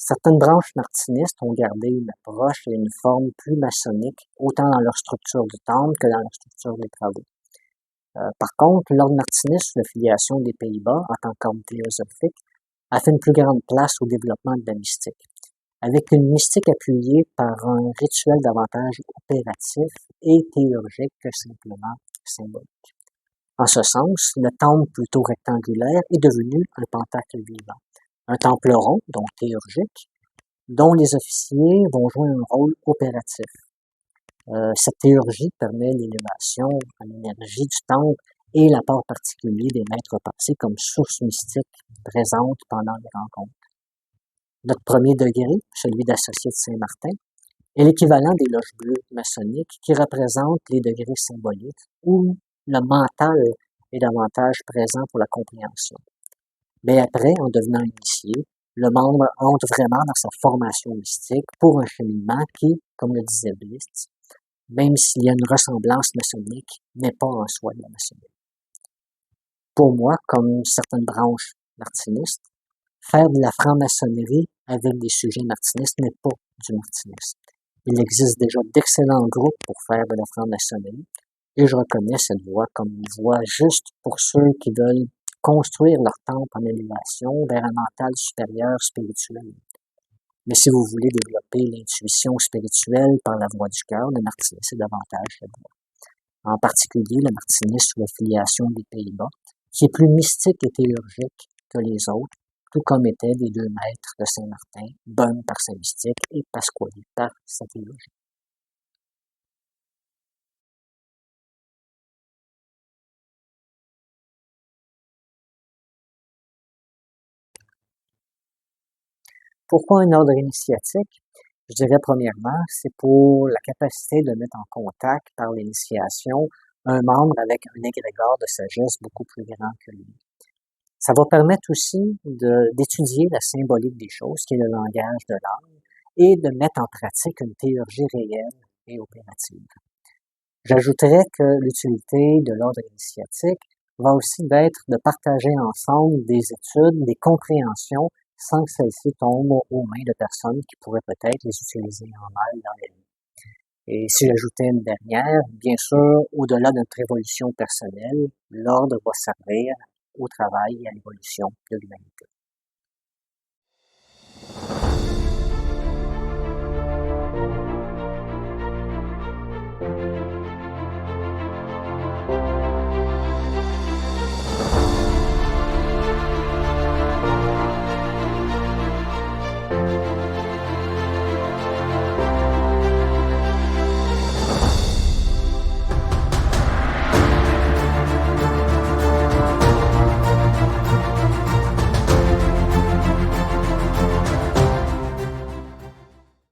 Certaines branches martinistes ont gardé une approche et une forme plus maçonnique, autant dans leur structure du temple que dans leur structure des travaux. Par contre, l'ordre martiniste sous l'affiliation des Pays-Bas, en tant qu'ordre théosophique, a fait une plus grande place au développement de la mystique, avec une mystique appuyée par un rituel davantage opératif et théurgique que simplement symbolique. En ce sens, le temple plutôt rectangulaire est devenu un pentacle vivant, un temple rond, donc théurgique, dont les officiers vont jouer un rôle opératif. Cette théurgie permet l'élévation à l'énergie du temple et l'apport particulier des maîtres passés comme source mystique présente pendant les rencontres. Notre premier degré, celui d'associé de Saint-Martin, est l'équivalent des loges bleues maçonniques qui représentent les degrés symboliques où le mental est davantage présent pour la compréhension. Mais après, en devenant initié, le membre entre vraiment dans sa formation mystique pour un cheminement qui, comme le disait Bliss, même s'il y a une ressemblance maçonnique, n'est pas en soi de la maçonnerie. Pour moi, comme certaines branches martinistes, faire de la franc-maçonnerie avec des sujets martinistes n'est pas du martinisme. Il existe déjà d'excellents groupes pour faire de la franc-maçonnerie et je reconnais cette voie comme une voie juste pour ceux qui veulent construire leur temple en élévation vers un mental supérieur spirituel. Mais si vous voulez développer l'intuition spirituelle par la voie du cœur, le martinisme est davantage cette voie. En particulier, le martinisme sous l'affiliation des Pays-Bas, qui est plus mystique et théurgique que les autres, tout comme étaient les deux maîtres de Saint-Martin, Bonne par sa mystique et Pasquali par sa théologie. Pourquoi un ordre initiatique? Je dirais premièrement, c'est pour la capacité de mettre en contact par l'initiation un membre avec un égrégore de sagesse beaucoup plus grand que lui. Ça va permettre aussi d'étudier la symbolique des choses, qui est le langage de l'âme, et de mettre en pratique une théurgie réelle et opérative. J'ajouterais que l'utilité de l'ordre initiatique va aussi être de partager ensemble des études, des compréhensions, sans que celles-ci tombent aux mains de personnes qui pourraient peut-être les utiliser en mal dans la vie. Et si j'ajoutais une dernière, bien sûr, au-delà de notre évolution personnelle, l'ordre va servir au travail et à l'évolution de l'humanité.